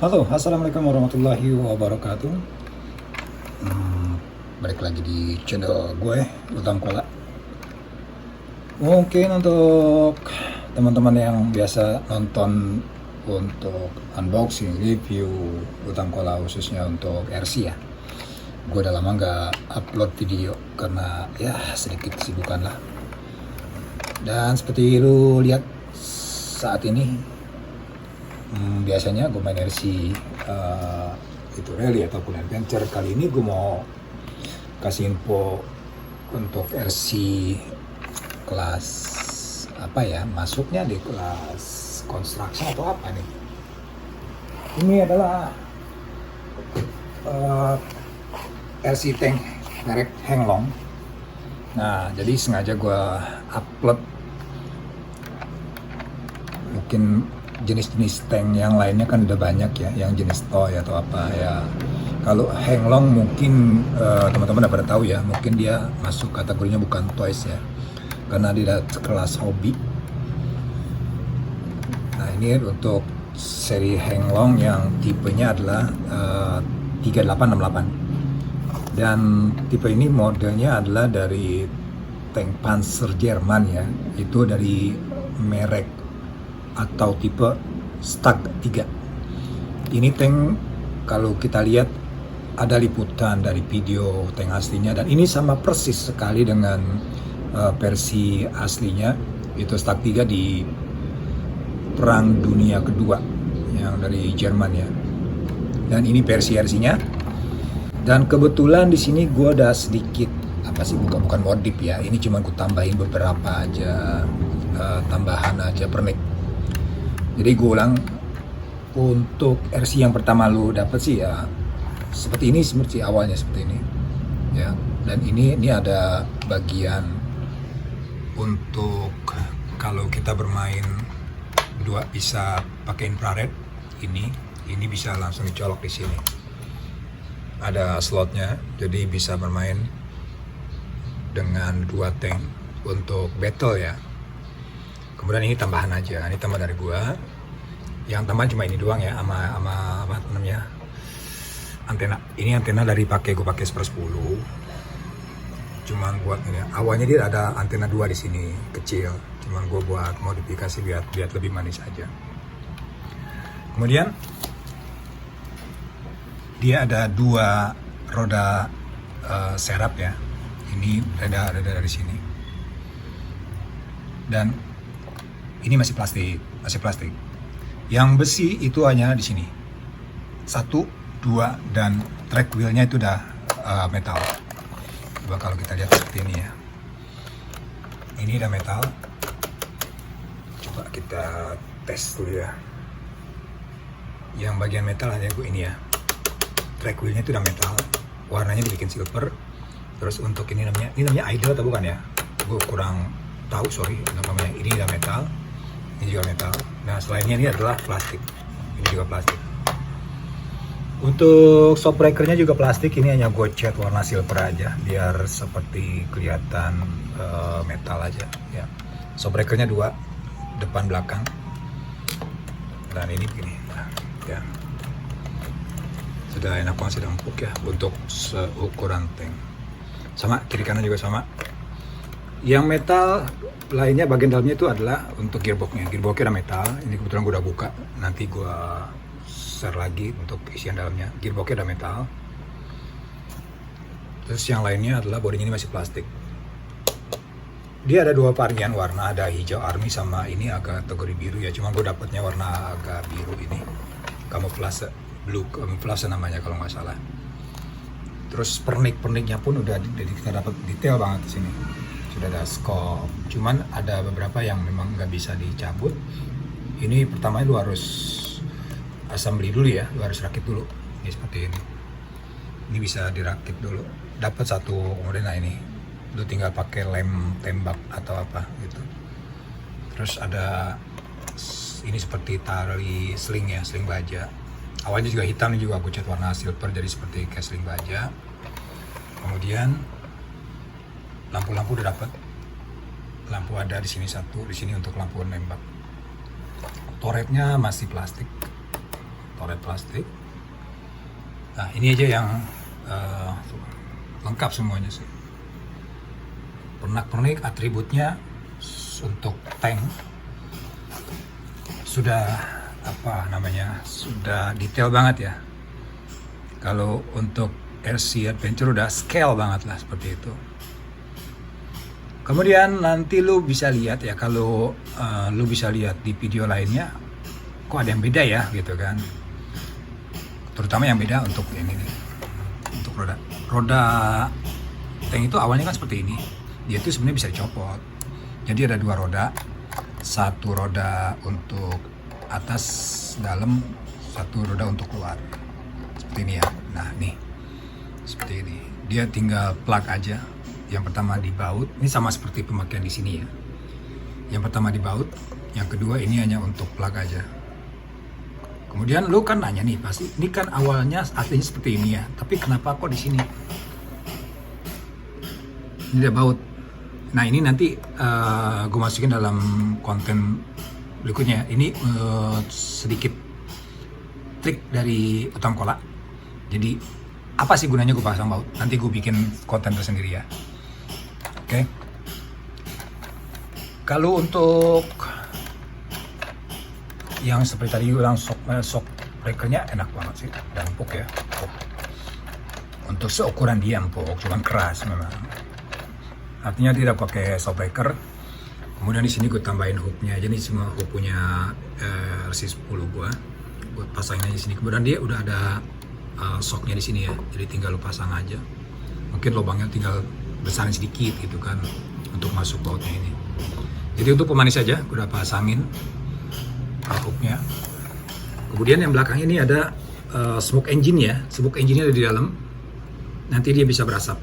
Halo, assalamualaikum warahmatullahi wabarakatuh. Balik lagi di channel gue, Utang Kola. Mungkin untuk teman-teman yang biasa nonton untuk unboxing, review Utang Kola khususnya untuk RC ya. Gue udah lama nggak upload video karena ya sedikit kesibukan lah. Dan seperti lu lihat saat ini, biasanya gue main RC itu rally ataupun adventure. Kali ini gue mau kasih info untuk RC kelas apa ya, masuknya di kelas construction atau apa nih. Ini adalah RC tank merek Henglong. Nah, jadi sengaja gue upload mungkin jenis-jenis tank yang lainnya kan udah banyak ya, yang jenis toy atau apa ya. Kalau Henglong mungkin teman-teman udah pada tahu ya, mungkin dia masuk kategorinya bukan toys ya, karena dia kelas hobi. Nah, ini untuk seri Henglong yang tipenya adalah 3868, dan tipe ini modelnya adalah dari tank Panzer Jerman ya, itu dari merek atau tipe Stag 3. Ini tank kalau kita lihat ada liputan dari video tank aslinya, dan ini sama persis sekali dengan versi aslinya, itu Stag 3 di Perang Dunia Kedua yang dari Jerman ya. Dan ini versi RC-nya. Dan kebetulan di sini gue ada sedikit apa sih, bukan modif ya. Ini cuma gue tambahin beberapa aja tambahan aja pernik. Jadi gue ulang, untuk RC yang pertama lu dapet sih ya seperti ini, seperti awalnya seperti ini ya. Dan ini ada bagian untuk kalau kita bermain berdua bisa pakai infrared. Ini bisa langsung dicolok di sini. Ada slotnya, jadi bisa bermain dengan dua tank untuk battle ya. Kemudian ini tambahan aja, ini tambah dari gua. Yang tambahan cuma ini doang ya, sama apa namanya, antena. Ini antena dari gua pakai Super 10. Cuman buat ini, awalnya dia ada antena 2 di sini kecil. Cuman gua buat modifikasi biar lebih manis aja. Kemudian dia ada 2 roda serap ya. Ini ada dari sini. Dan ini masih plastik. Yang besi itu hanya di sini. 1, 2, dan track wheelnya itu udah metal. Coba kalau kita lihat seperti ini ya. Ini udah metal. Coba kita tes dulu ya. Yang bagian metal hanya ini ya. Track wheelnya itu udah metal. Warnanya dibikin silver. Terus untuk ini namanya idle atau bukan ya? Gue kurang tahu, sorry namanya. Ini udah metal. Ini juga metal. Nah, selainnya ini adalah plastik. Ini juga plastik. Untuk shock breakernya juga plastik. Ini hanya gue cat warna silver aja, biar seperti kelihatan metal aja ya. Shock breakernya 2, depan belakang. Dan ini begini. Nah, ya. Sudah enak banget, sudah empuk ya untuk seukuran tank. Sama kiri kanan juga sama. Yang metal lainnya bagian dalamnya itu adalah untuk gearboxnya. Gearboxnya ada metal. Ini kebetulan gue udah buka. Nanti gue share lagi untuk isian dalamnya. Gearboxnya ada metal. Terus yang lainnya adalah bodinya ini masih plastik. Dia ada 2 varian warna, ada hijau army sama ini agak kategori biru ya. Cuma gue dapetnya warna agak biru ini. Camouflage, blue camouflage namanya kalau nggak salah. Terus pernik-perniknya pun udah kita dapat detail banget di sini. Sudah ada scope, cuman ada beberapa yang memang nggak bisa dicabut. Ini pertama lu harus assembly dulu ya, lu harus rakit dulu. Ini seperti ini. Ini bisa dirakit dulu. Dapat 1, kemudian nah ini, lu tinggal pakai lem tembak atau apa gitu. Terus ada ini seperti tali sling ya, sling baja. Awalnya juga hitam, ini juga aku cat warna silver jadi seperti kayak sling baja. Kemudian lampu-lampu udah dapat. Lampu ada di sini 1, di sini untuk lampu nembak. Turretnya masih plastik. toret plastik. Nah ini aja yang lengkap semuanya sih. Pernak-pernik atributnya untuk tank sudah sudah detail banget ya. Kalau untuk RC Adventure udah scale banget lah seperti itu. Kemudian nanti lu bisa lihat ya, kalau lu bisa lihat di video lainnya, kok ada yang beda ya gitu kan. Terutama yang beda untuk ini nih, untuk roda tank itu awalnya kan seperti ini. Dia itu sebenarnya bisa dicopot. Jadi ada dua roda, satu roda untuk atas dalam, satu roda untuk luar. Seperti ini ya. Nah nih, seperti ini. Dia tinggal plug aja. Yang pertama di baut, ini sama seperti pemakaian di sini ya. Yang pertama di baut, yang kedua ini hanya untuk plug aja. Kemudian lu kan nanya nih, pasti ini kan awalnya aslinya seperti ini ya, tapi kenapa kok di sini? Ini ada baut. Nah ini nanti gue masukin dalam konten berikutnya. Ini sedikit trik dari Utama Kola. Jadi apa sih gunanya gue pasang baut? Nanti gue bikin konten tersendiri ya. Oke. Kalau untuk yang seperti tadi bilang shock breakernya enak banget sih, dan empuk ya. Untuk seukuran dia empuk, cuman keras memang. Artinya tidak pakai shock breaker. Kemudian di sini gue tambahin hooknya. Jadi semua hook punya RC10 gue pasangin aja di sini. Kemudian dia udah ada shocknya di sini ya. Jadi tinggal lu pasang aja. Mungkin lubangnya tinggal besarin sedikit gitu kan untuk masuk bautnya ini. Jadi untuk pemanis saja gue udah pasangin hooknya. Kemudian yang belakang ini ada smoke engine ya. Smoke engine-nya ada di dalam. Nanti dia bisa berasap,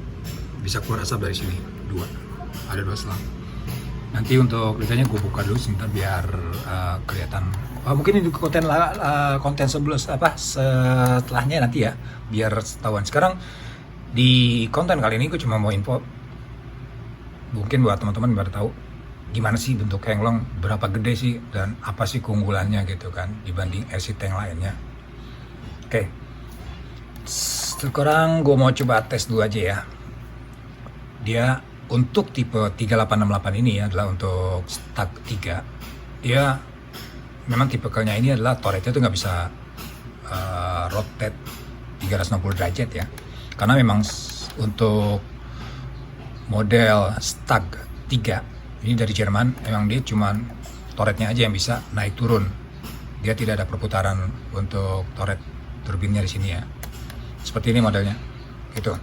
bisa keluar asap dari sini. Ada dua selang. Nanti untuk lihatnya gue buka dulu sebentar biar kelihatan. Mungkin ini konten setelahnya nanti ya, biar ketahuan. Sekarang di konten kali ini gue cuma mau info, mungkin buat teman-teman biar tahu gimana sih bentuk Henglong, berapa gede sih, dan apa sih keunggulannya gitu kan dibanding RC tank lainnya. Oke. Sekarang gue mau coba tes dulu aja ya. Dia untuk tipe 3868 ini adalah untuk stack 3. Dia memang tipikalnya ini adalah turretnya tuh nggak bisa rotate 360 derajat ya. Karena memang untuk model stack 3 ini dari Jerman, memang dia cuman turretnya aja yang bisa naik turun. Dia tidak ada perputaran untuk turret turbinnya di sini ya. Seperti ini modelnya. Gitu.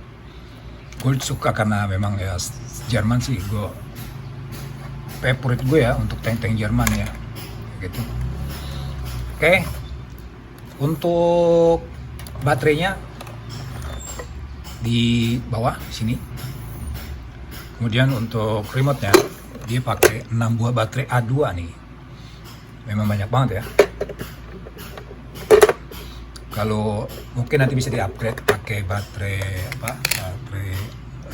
Gue suka karena memang ya Jerman sih, favorit gue ya untuk tank-tank Jerman ya, gitu. Oke. Untuk baterainya di bawah sini. Kemudian untuk remote-nya dia pakai 6 buah baterai A2 nih. Memang banyak banget ya. Kalau mungkin nanti bisa di-upgrade pakai baterai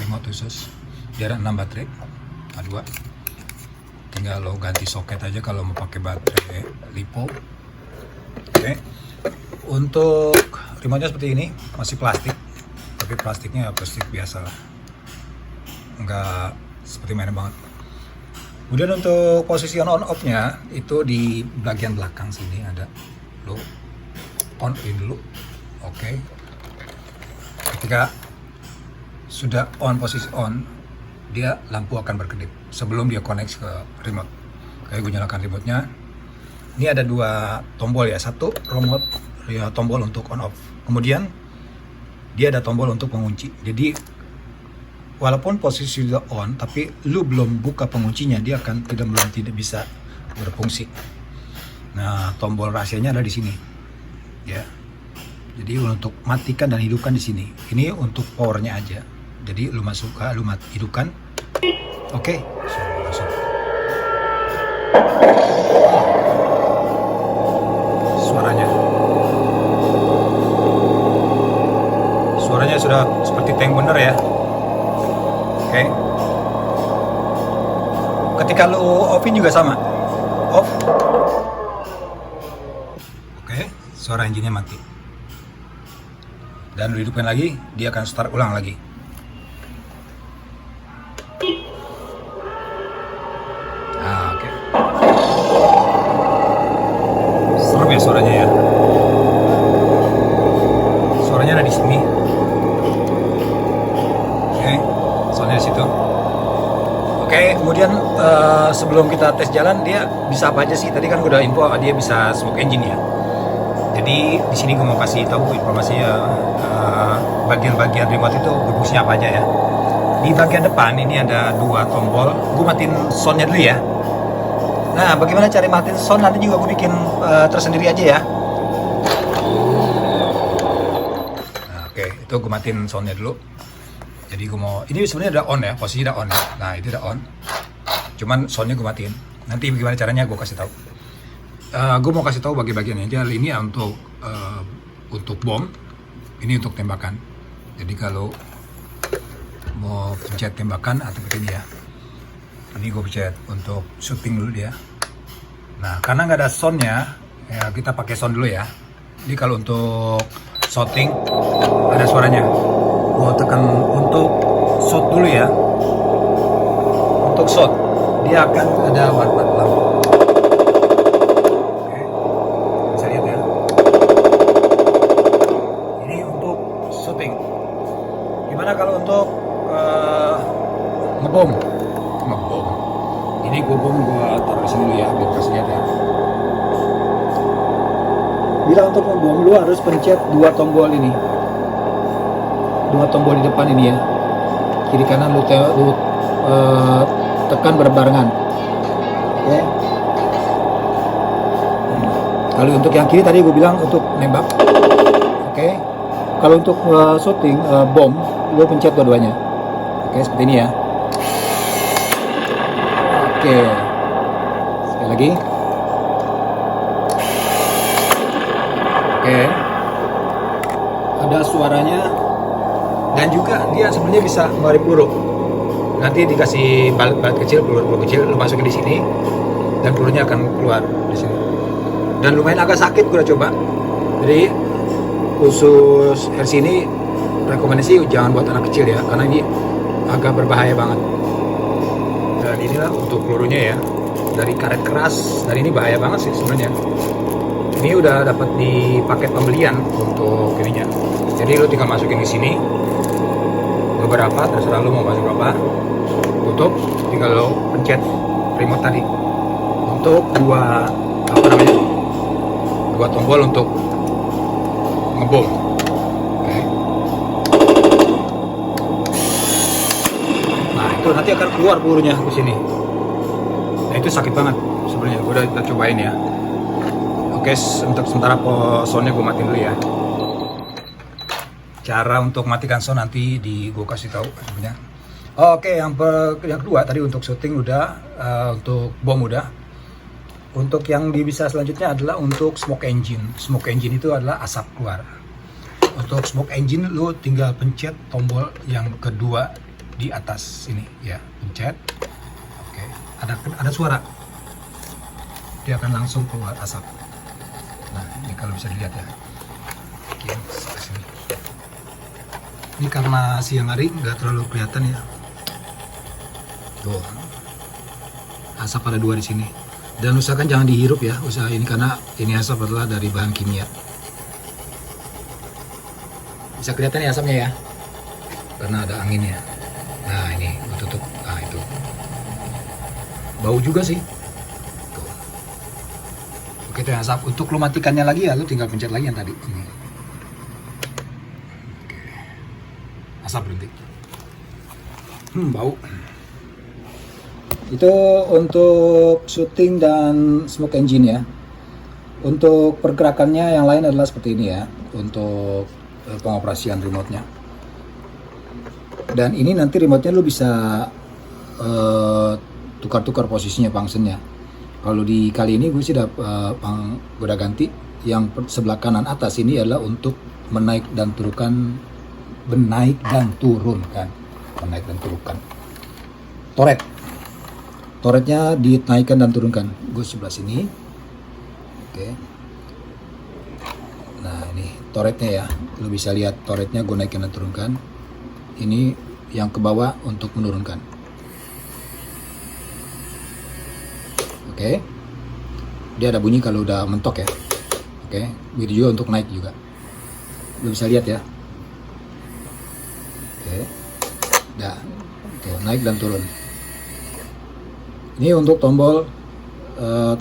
remote khusus. Dia ada 6 baterai A2. Tinggal lo ganti soket aja kalau mau pakai baterai LiPo. Oke. Untuk remote-nya seperti ini, masih plastik. Tapi plastiknya plastik biasa lah. Enggak seperti mainan banget. Kemudian untuk posisi on off-nya itu di bagian belakang sini ada. Lo on in dulu. Oke. Ketika sudah on, posisi on, dia lampu akan berkedip sebelum dia connect ke remote. Kayak gue nyalakan remote-nya. Ini ada dua tombol ya, satu remote ya, tombol untuk on off. Kemudian dia ada tombol untuk pengunci. Jadi walaupun posisi sudah on, tapi lu belum buka penguncinya, dia akan tidak bisa berfungsi. Nah, tombol rahasianya ada di sini. Ya. Jadi untuk matikan dan hidupkan di sini. Ini untuk powernya aja. Jadi lu hidupkan. Oke. Langsung. Suaranya sudah seperti tank bener ya. Oke. Ketika lu offin juga sama. Off. Oke, suara engine-nya mati. Dan lu hidupin lagi, dia akan start ulang lagi. Nah, oke. Serem ya suaranya ya. Suaranya ada di sini. Oke, soalnya di situ. Oke, kemudian sebelum kita tes jalan, dia bisa apa aja sih? Tadi kan udah info dia bisa smoke engine ya. Jadi di sini gue mau kasih tahu informasi bagian-bagian remote itu berfungsinya apa aja ya. Di bagian depan ini ada 2 tombol. Gue matiin soundnya dulu ya. Nah, bagaimana cara matiin sound nanti juga gue bikin tersendiri aja ya. Nah, oke, itu gue matiin soundnya dulu. Jadi gue mau, ini sebenarnya udah on ya, posisi udah on ya. Nah, itu udah on. Cuman soundnya gue matiin. Nanti bagaimana caranya gue kasih tahu. Gue mau kasih tahu bagi-bagiannya aja. Ini ya untuk bom, ini untuk tembakan. Jadi kalau mau pencet tembakan atau begini ya, ini gue pencet untuk shooting dulu dia. Nah, karena nggak ada soundnya, ya kita pakai sound dulu ya. Jadi kalau untuk shooting ada suaranya. Gue tekan untuk shot dulu ya. Untuk shot dia akan ada warna lampu. Oke, bisa lihat ya. Ini untuk shooting. Gimana kalau untuk ngebom? Ini gue taruh di sini dulu ya, biar kasih lihat ya. Bila untuk ngebom lu harus pencet 2 tombol ini. 2 tombol di depan ini ya. Kiri kanan lu tekan berbarengan. Oke. Kalau untuk yang kiri tadi gue bilang untuk nembak. Oke. Kalau untuk shooting bom, lu pencet dua-duanya. Oke, seperti ini ya. Oke, sekali lagi. Oke, ada suaranya dan juga dia sebenarnya bisa ngeluarin peluru. Nanti dikasih balet kecil, peluru kecil, lu masukin di sini dan pelurunya akan keluar di sini. Dan lumayan agak sakit, gue udah coba. Jadi khusus versi ini rekomendasi jangan buat anak kecil ya, karena ini agak berbahaya banget. Dan inilah untuk pelurunya ya, dari karet keras, dan ini bahaya banget sih sebenarnya. Ini udah dapat di paket pembelian untuk ininya. Jadi lo tinggal masukin di sini beberapa, terserah lo mau masuk berapa. Tutup, tinggal lo pencet remote tadi. Untuk dua tombol untuk ngebom. Oke. Nah, itu nanti akan keluar pelurunya ke sini. Nah, itu sakit banget sebenarnya. Gue udah cobain ya. Oke, untuk sementara soundnya gue matiin dulu ya. Cara untuk matikan sound nanti gue kasih tahu sebenarnya. Oke, yang kedua tadi untuk shooting udah, untuk bom udah. Untuk yang bisa selanjutnya adalah untuk smoke engine. Smoke engine itu adalah asap keluar. Untuk smoke engine lu tinggal pencet tombol yang kedua di atas sini ya, pencet. Oke, ada suara. Dia akan langsung keluar asap. Nah, ini kalau bisa dilihat ya. Oke, sini. Ini karena siang hari nggak terlalu kelihatan ya. Tuh, asap ada 2 di sini. Dan usahakan jangan dihirup ya, usaha ini karena ini asap adalah dari bahan kimia. Bisa kelihatan ya asapnya ya, karena ada anginnya. Nah ini gue tutup. Nah itu bau juga sih. Tuh. Oke, itu asap. Untuk lu matikannya lagi ya, lu tinggal pencet lagi yang tadi ini. Oke. Asap berhenti. Bau. Itu untuk shooting dan smoke engine ya. Untuk pergerakannya yang lain adalah seperti ini ya, untuk pengoperasian remote-nya. Dan ini nanti remote-nya lu bisa tukar-tukar posisinya functionnya. Kalau di kali ini gue sih udah ganti. Yang sebelah kanan atas ini adalah untuk menaik dan turunkan, Toretnya dinaikkan dan turunkan. Gue sebelah sini. Oke. Nah ini turretnya ya, lu bisa lihat turretnya gue naikin dan turunkan. Ini yang ke bawah untuk menurunkan. Oke, dia ada bunyi kalau udah mentok ya. Oke, begitu juga untuk naik juga, lu bisa lihat ya. Oke, dah. Oke, naik dan turun. Ini untuk tombol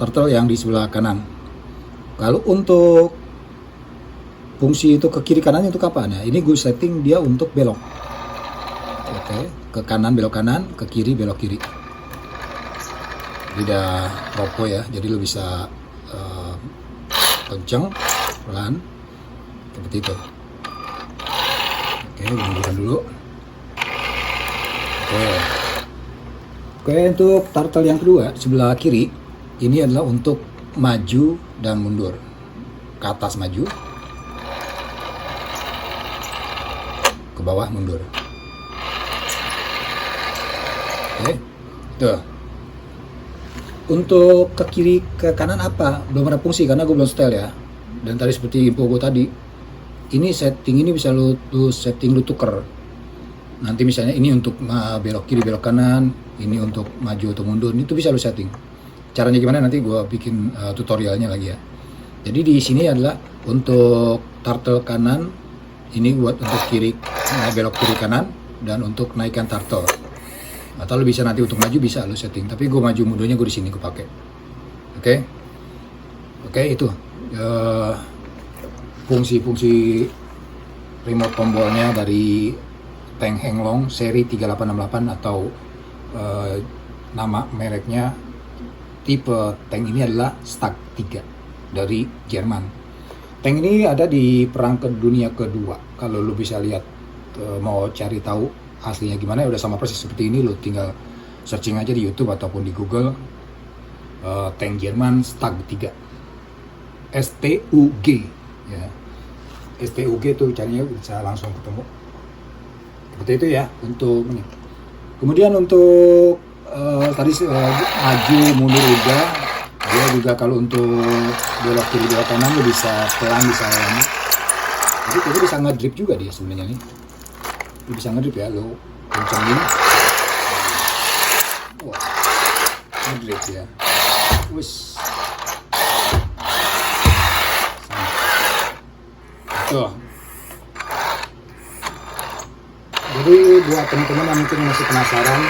turtle yang di sebelah kanan. Kalau untuk fungsi itu ke kiri kanannya untuk apa? Nah, ini gue setting dia untuk belok. Oke, ke kanan belok kanan, ke kiri belok kiri. Jadi udah propo ya, jadi lu bisa kenceng, pelan, seperti itu. Oke, bunyikan dulu. Oke, untuk turtle yang kedua sebelah kiri, ini adalah untuk maju dan mundur. Ke atas maju, ke bawah mundur. Oke, tuh. Untuk ke kiri ke kanan apa? Belum ada fungsi karena gue belum setel ya. Dan tadi seperti info gue tadi, ini setting ini bisa lu setting lu tuker. Nanti misalnya ini untuk belok kiri belok kanan, ini untuk maju atau mundur, itu bisa lu setting. Caranya gimana nanti gue bikin tutorialnya lagi ya. Jadi di sini adalah untuk turtle kanan, ini buat untuk kiri belok kiri kanan, dan untuk naikkan turtle. Atau lu bisa nanti untuk maju bisa lu setting, tapi gue maju mundurnya gue di sini gue pakai. Oke, itu fungsi-fungsi remote tombolnya dari Tank Henglong seri 3868 atau nama mereknya tipe tank ini adalah Stag 3 dari Jerman. Tank ini ada di Perang Dunia Kedua. Kalau lu bisa lihat mau cari tahu aslinya gimana, udah sama persis seperti ini, lu tinggal searching aja di YouTube ataupun di Google tank Jerman Stag 3 STUG ya. STUG itu carinya bisa langsung ketemu seperti itu ya untuk ini. Kemudian untuk tadi maju mundur udah, dia juga kalau untuk belok kiri belok kanan lu bisa pelan bisa ini. Jadi itu bisa ngedrip juga dia sebenarnya nih. Lu bisa ngedrip ya, lu kencengin. Wah, ngedrip ya. Wis. Tuh. Jadi buat teman-teman yang mungkin masih penasaran,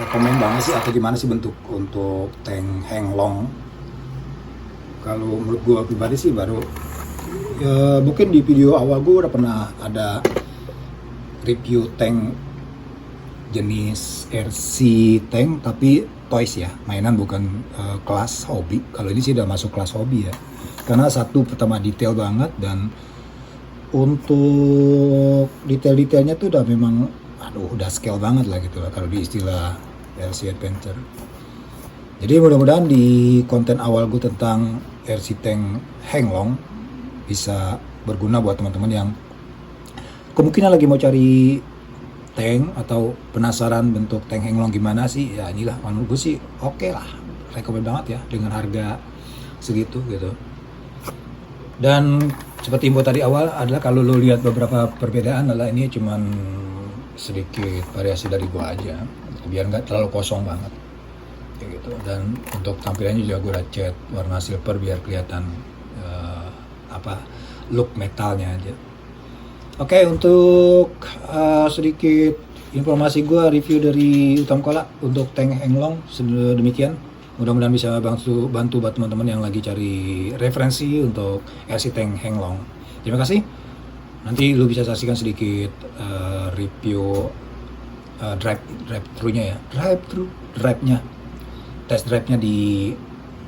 rekomen banget sih atau gimana sih bentuk untuk tank Henglong. Kalau menurut gue pribadi sih baru ya, mungkin di video awal gue udah pernah ada review tank jenis RC tank tapi toys ya, mainan bukan kelas hobi. Kalau ini sih udah masuk kelas hobi ya, karena satu pertama detail banget, dan untuk detail-detailnya tuh udah memang udah scale banget lah gitu lah kalau di istilah RC Adventure. Jadi mudah-mudahan di konten awal gue tentang RC Tank Henglong bisa berguna buat teman-teman yang kemungkinan lagi mau cari tank atau penasaran bentuk tank Henglong gimana sih. Ya inilah menurut gue sih oke lah, rekomen banget ya dengan harga segitu gitu. Dan seperti info tadi awal adalah kalau lo lihat beberapa perbedaan adalah ini cuman sedikit variasi dari gua aja biar nggak terlalu kosong banget kayak gitu. Dan untuk tampilannya juga gua udah cat warna silver biar kelihatan look metalnya aja. Oke, untuk sedikit informasi gua review dari Utam Kola untuk tank Henglong demikian. Mudah-mudahan bisa bantu buat teman-teman yang lagi cari referensi untuk RC Tank Henglong. Terima kasih. Nanti lu bisa saksikan sedikit review drive-thru-nya ya. Drive-nya. Test drive-nya di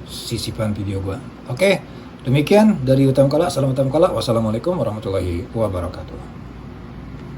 sisipan video gua. Oke, demikian dari Utam Kola. Salam Utam Kola. Wassalamualaikum warahmatullahi wabarakatuh.